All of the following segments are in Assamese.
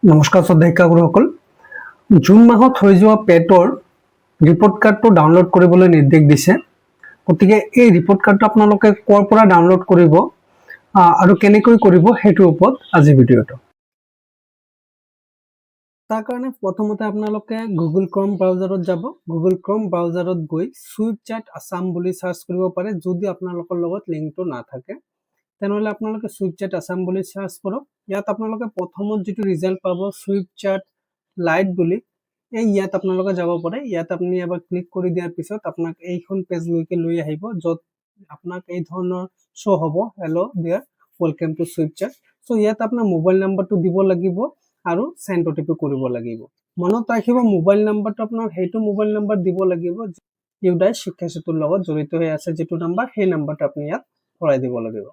নমস্কাৰ শ্ৰদ্ধাশিক্ষাগুৰুসকল, জুন মাহত হৈ যোৱা পেটৰ ৰিপৰ্ট কাৰ্ডটো ডাউনলোড কৰিবলৈ নিৰ্দেশ দিছে। গতিকে এই ৰিপৰ্ট কাৰ্ডটো আপোনালোকে ক'ৰ পৰা ডাউনলোড কৰিব আৰু কেনেকৈ কৰিব সেইটোৰ ওপৰত আজি ভিডিঅ'টো। তাৰ কাৰণে প্ৰথমতে আপোনালোকে গুগল ক্ৰম ব্ৰাউজাৰত যাব। গুগল ক্ৰম ব্ৰাউজাৰত গৈ সুইপচাট আছাম বুলি চাৰ্চ কৰিব পাৰে। যদি আপোনালোকৰ লগত লিংকটো নাথাকে তেনেহ'লে আপোনালোকে সুইপচাট আছাম বুলি চাৰ্চ কৰক। ইয়াত আপোনালোকে প্ৰথমত যিটো ৰিজাল্ট পাব সুইপচাট লাইট বুলি, ইয়াত আপোনালোকে যাব পাৰে। ইয়াত আপুনি এবাৰ ক্লিক কৰি দিয়াৰ পিছত আপোনাক এইখন পেজলৈকে লৈ আহিব, য'ত আপোনাক এই ধৰণৰ শ্ব' হ'ব, হেল্ল' ডিয়াৰ ৱেলকাম টু সুইপচাট। চ' ইয়াত আপোনাৰ মোবাইল নাম্বাৰটো দিব লাগিব আৰু চেণ্ড অ'টিপি কৰিব লাগিব। মনত ৰাখিব, মোবাইল নাম্বাৰটো আপোনাৰ সেইটো মোবাইল নাম্বাৰ দিব লাগিব ইউডাইছ শিক্ষা সেতুৰ লগত জড়িত হৈ আছে যিটো নাম্বাৰ, সেই নাম্বাৰটো আপুনি ইয়াত ভৰাই দিব লাগিব।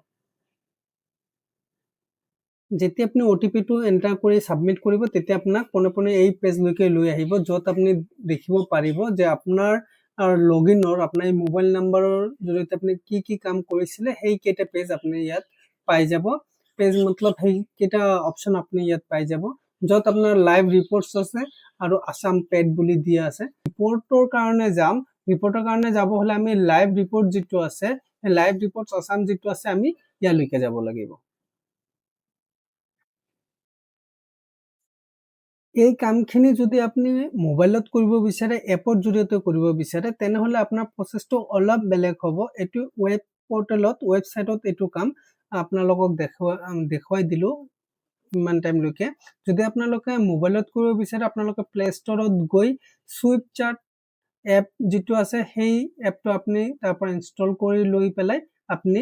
যেতিয়া আপুনি অ'টিপিটো এণ্টাৰ কৰি ছাবমিট কৰিব, তেতিয়া আপোনাক পোনে এই পেজলৈকে লৈ আহিব, য'ত আপুনি দেখিব পাৰিব যে আপোনাৰ লগইনৰ আপোনাৰ এই মোবাইল নাম্বাৰৰ জৰিয়তে আপুনি কি কাম কৰিছিলে সেইকেইটা পেজ আপুনি ইয়াত পাই যাব। পেজ মতলব সেইকেইটা অপশ্যন আপুনি ইয়াত পাই যাব, য'ত আপোনাৰ লাইভ ৰিপৰ্টছ আছে আৰু আছাম পেড বুলি দিয়া আছে। ৰিপৰ্টৰ কাৰণে যাব হ'লে আমি লাইভ ৰিপৰ্ট যিটো আছে, সেই লাইভ ৰিপৰ্টছ আছাম যিটো আছে, আমি ইয়ালৈকে যাব লাগিব। এই কামখিনি যদি আপুনি মোবাইলত কৰিব বিচাৰে, এপৰ জৰিয়তে কৰিব বিচাৰে, তেনেহ'লে আপোনাৰ প্ৰচেছটো অলপ বেলেগ হ'ব। এইটো ৱেব পৰ্টেলত, ৱেবছাইটত এইটো কাম আপোনালোকক দেখুৱাই দিলোঁ ইমান টাইমলৈকে। যদি আপোনালোকে মোবাইলত কৰিব বিচাৰে, আপোনালোকে প্লে ষ্টৰত গৈ সুইপচাট এপ যিটো আছে সেই এপটো আপুনি তাৰ পৰা ইনষ্টল কৰি লৈ পেলাই আপুনি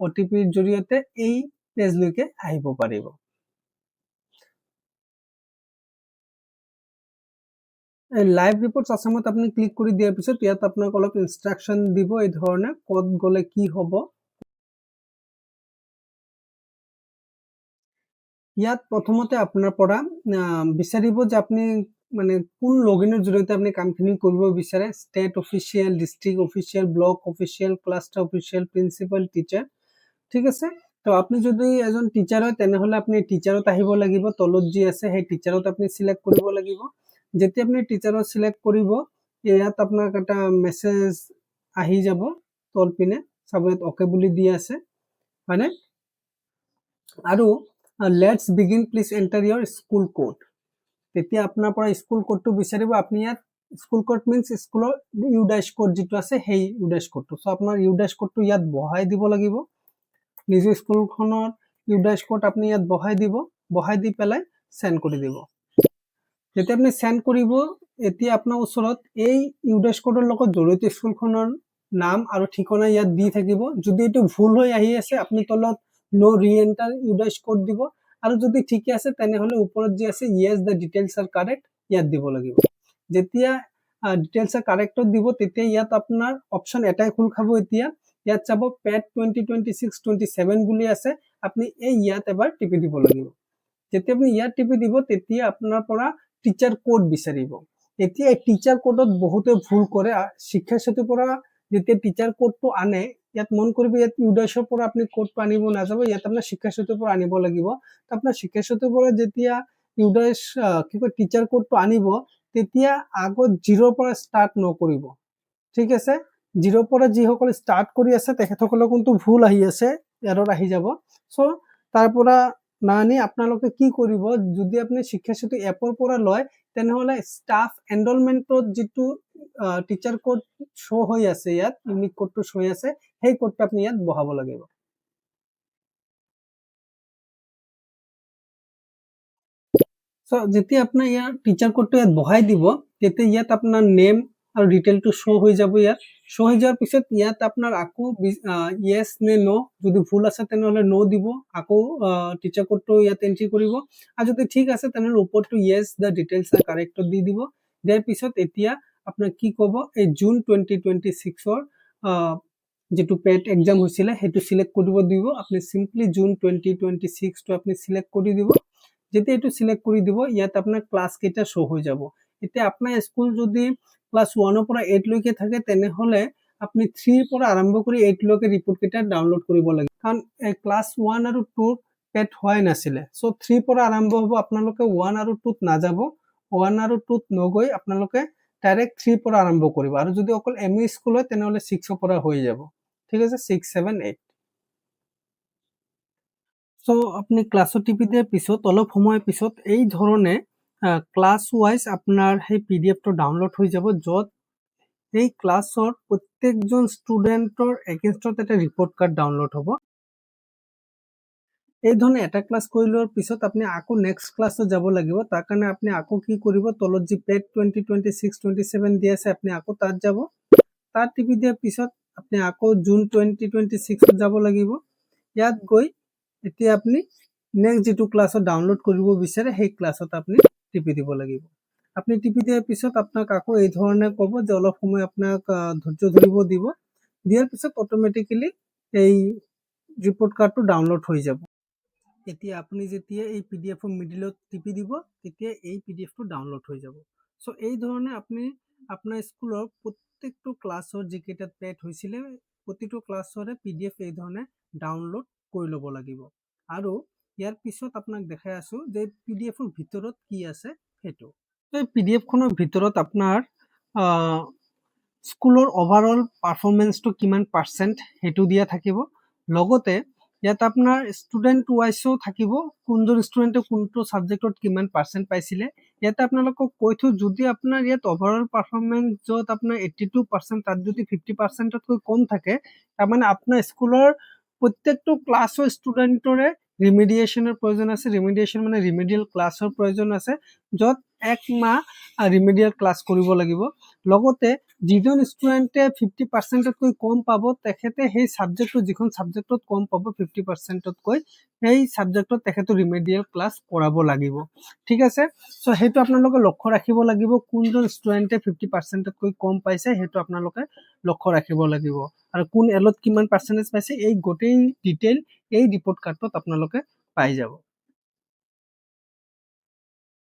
অ'টিপিৰ জৰিয়তে এই পেজলৈকে আহিব পাৰিব। লাইভ ৰিপৰ্টছ আছামত আপুনি ক্লিক কৰি দিয়াৰ পিছত ইয়াত আপোনাক অলপ ইনষ্ট্ৰাকশ্যন দিব, এই ধৰণে ক'ত গ'লে কি হ'ব। ইয়াত প্ৰথমতে আপোনাৰ পৰা বিচাৰিব যে আপুনি মানে কোন লগইনৰ জৰিয়তে আপুনি কামখিনি কৰিব বিচাৰে। State official, district official, block official, cluster official, principal, teacher. ঠিক আছে, তো আপুনি যদি এজন টিচাৰ হয় তেনেহ'লে আপুনি টিচাৰত আহিব লাগিব। তলত যি আছে সেই টিচাৰত আপুনি চিলেক্ট কৰিব লাগিব। যেতিয়া আপুনি টিচাৰত চিলেক্ট কৰিব, ইয়াত আপোনাক এটা মেছেজ আহি যাব তল পিনে, চাব ইয়াত অ'কে বুলি দি আছে, হয়নে? আৰু let's begin, please enter your school code. তেতিয়া আপোনাৰ পৰা স্কুল কোডটো বিচাৰিব। আপুনি ইয়াত স্কুল কোড মিনছ স্কুলৰ ইউডাইছ কোড যিটো আছে সেই ইউডাইছ কোডটো, চ' আপোনাৰ ইউডাইছ কোডটো ইয়াত বহাই দিব লাগিব। নিজৰ স্কুলখনৰ ইউডাইছ কোড আপুনি ইয়াত বহাই দি পেলাই চেণ্ড কৰি দিব। যেতিয়া আপুনি চেণ্ড কৰিব, এতিয়া আপোনাৰ ওচৰত এই ইউডাইছ কোডৰ লগত জড়িত স্কুলখনৰ নাম আৰু ঠিকনা ইয়াত দি থাকিব। যদি এইটো ভুল হৈ আহি আছে, আপুনি তলত নো ৰি-এণ্টাৰ ইউডাইছ কোড দিব, আৰু যদি ঠিকে আছে তেনেহ'লে ওপৰত যি আছে য়েছ দ্য ডিটেইলছ আৰ কাৰেক্ট ইয়াত দিব লাগিব। যেতিয়া ডিটেইলছ আৰ কাৰেক্টত দিব, তেতিয়া ইয়াত আপোনাৰ অপশ্যন এটাই খোল খাব। এতিয়া ইয়াত চাব পেড 2026-27 বুলি আছে, আপুনি ইয়াত এবাৰ টিপি দিব লাগিব। যেতিয়া আপুনি ইয়াত টিপি দিব, তেতিয়া আপোনাৰ পৰা টিচাৰ কোড বিচাৰিব। এতিয়া এই টিচাৰ কোডত বহুতে ভুল কৰে। শিক্ষা সেতুৰ পৰা যেতিয়া টিচাৰ কোডটো আনে, ইয়াত মন কৰিব, ইয়াত ইউডাইছৰ পৰা আপুনি কোডটো আনিব নাযাব, ইয়াত আপোনাৰ শিক্ষা সেতুৰ পৰা আনিব লাগিব। আপোনাৰ শিক্ষা সেতুৰ পৰা যেতিয়া ইউডাইছ টিচাৰ কোডটো আনিব, তেতিয়া আগত 0ৰ পৰা ষ্টাৰ্ট নকৰিব। ঠিক আছে, 0ৰ পৰা যিসকলে ষ্টাৰ্ট কৰি আছে তেখেতসকলৰ কিন্তু ভুল আহি আছে, এৰৰ আহি যাব। চ' তাৰ পৰা নানি আপোনালোকে কি কৰিব, যদি আপুনি শিক্ষা সেতু এপৰ পৰা লয় তেনেহ'লে ষ্টাফ এনৰলমেণ্টত যিটো টিচাৰ কোড শ্ব' হৈ আছে, ইয়াত ইউনিক কোডটো শ্ব' হৈ আছে, সেই কোডটো আপুনি ইয়াত বহাব লাগিব। চ' যেতিয়া আপোনাৰ ইয়াৰ টিচাৰ কোডটো ইয়াত বহাই দিব, তেতিয়া ইয়াত আপোনাৰ নেম আৰু ডিটেইলটো শ্ব' হৈ যাব। ইয়াত শ্ব' হৈ যোৱাৰ পিছত ইয়াত আপোনাৰ আকৌ য়েছ নে ন', যদি ভুল আছে তেনেহ'লে ন' দিব, আকৌ টিচাৰ কোডটো ইয়াত এণ্ট্ৰি কৰিব, আৰু যদি ঠিক আছে তেনেহ'লে ওপৰটো য়েছ দ্য ডিটেইলছ আৰ কাৰেক্টত দি দিব। দিয়াৰ পিছত এতিয়া আপোনাৰ কি ক'ব, এই জুন 2026ৰ যিটো পেড এক্সাম হৈছিলে সেইটো চিলেক্ট কৰিব দিব। আপুনি চিম্পলি জুন 2026টো আপুনি চিলেক্ট কৰি দিব। যেতিয়া এইটো চিলেক্ট কৰি দিব, ইয়াত আপোনাৰ ক্লাছ কেইটা শ্ব' হৈ যাব। এতিয়া আপোনাৰ স্কুল যদি ক্লাছ 1ৰ পৰা 8 লৈকে থাকে, তেনেহ'লে আপুনি 3ৰ পৰা আৰম্ভ কৰি 8 লৈকে ৰিপৰ্ট কেইটা ডাউনলোড কৰিব লাগে। কাৰণ ক্লাছ 1 আৰু 2 পেট হোৱাই নাছিলে। চ' 3 পৰা আৰম্ভ হ'ব, আপোনালোকে 1 আৰু 2ত নাযাব, 1 আৰু 2ত নগৈ আপোনালোকে ডাইৰেক্ট 3 পৰা আৰম্ভ কৰিব। আৰু যদি অকল এমই স্কুল হয় তেনেহ'লে 6ৰ পৰা হৈ যাব। ঠিক আছে, 6, 7, 8। চ' আপুনি ক্লাছত টিপি দিয়াৰ পিছত অলপ সময়ৰ পিছত এই ধৰণে ক্লাছ ৱাইজ আপোনাৰ সেই PDF-টো ডাউনলোড হৈ যাব, য'ত এই ক্লাছৰ প্ৰত্যেকজন ষ্টুডেণ্টৰ এগেইনষ্টত এটা ৰিপৰ্ট কাৰ্ড ডাউনলোড হ'ব। এই ধৰণে এটা ক্লাছ কৰি লোৱাৰ পিছত আপুনি আকৌ নেক্সট ক্লাছত যাব লাগিব। তাৰ কাৰণে আপুনি আকৌ কি কৰিব, তলত যি পেড 2026 27 দি আছে আপুনি আকৌ তাত যাব। তাত টিপি দিয়াৰ পিছত আপুনি আকৌ জুন 2026ত যাব লাগিব। ইয়াত গৈ এতিয়া আপুনি নেক্সট যিটো ক্লাছত ডাউনলোড কৰিব বিচাৰে সেই ক্লাছত আপুনি টিপি দিব লাগিব। আপুনি টিপি দিয়াৰ পিছত আপোনাক আকৌ এই ধৰণে ক'ব যে অলপ সময় আপোনাক ধৈৰ্য ধৰিব দিব। দিয়াৰ পিছত অট'মেটিকেলি এই ৰিপৰ্ট কাৰ্ডটো ডাউনলোড হৈ যাব। এতিয়া আপুনি যেতিয়া এই PDF-ৰ মিডিলত টিপি দিব, তেতিয়া এই PDF-টো ডাউনলোড হৈ যাব। চ' এই ধৰণে আপুনি আপোনাৰ স্কুলৰ প্ৰত্যেকটো ক্লাছৰ যিকেইটা পেড হৈছিলে প্ৰতিটো ক্লাছৰে PDF এই ধৰণে ডাউনলোড কৰি ল'ব লাগিব। আৰু ইয়াৰ পিছত আপোনাক দেখাই আছো যে PDF-ৰ ভিতৰত কি আছে সেইটো। এই PDF-খনৰ ভিতৰত আপোনাৰ স্কুলৰ ওভাৰঅল পাৰফৰ্মেন্সটো কিমান পাৰ্চেণ্ট সেইটো দিয়া থাকিব। লগতে ইয়াত আপোনাৰ ষ্টুডেণ্ট ৱাইজো থাকিব, কোনজন ষ্টুডেণ্টে কোনটো ছাবজেক্টত কিমান পাৰ্চেণ্ট পাইছিলে। ইয়াতে আপোনালোকক কৈ থওঁ, যদি আপোনাৰ ইয়াত ওভাৰঅল পাৰফৰ্মেন্স য'ত আপোনাৰ 82%, তাত যদি 50%তকৈ কম থাকে, তাৰমানে আপোনাৰ স্কুলৰ প্ৰত্যেকটো ক্লাছৰ ষ্টুডেণ্টৰে ৰিমিডিয়েশ্যনৰ প্ৰয়োজন আছে। ৰিমিডিয়েশ্যন মানে ৰিমিডিয়েল ক্লাছৰ প্ৰয়োজন আছে, য'ত 1 মাহ ৰিমিডিয়েল ক্লাছ কৰিব লাগিব। লগতে যিজন ষ্টুডেণ্টে 50%তকৈ কম পাব, তেখেতে সেই ছাবজেক্টটো যিখন ছাবজেক্টত কম পাব 50%তকৈ, সেই ছাবজেক্টত তেখেতৰ ৰিমিডিয়েল ক্লাছ কৰাব লাগিব। ঠিক আছে, চ' সেইটো আপোনালোকে লক্ষ্য ৰাখিব লাগিব। কোনজন ষ্টুডেণ্টে 50%তকৈ কম পাইছে সেইটো আপোনালোকে লক্ষ্য ৰাখিব লাগিব। আৰু কোন এলত কিমান পাৰ্চেণ্টেজ পাইছে এই গোটেই ডিটেইল এই ৰিপৰ্ট কাৰ্ডত আপোনালোকে পাই যাব।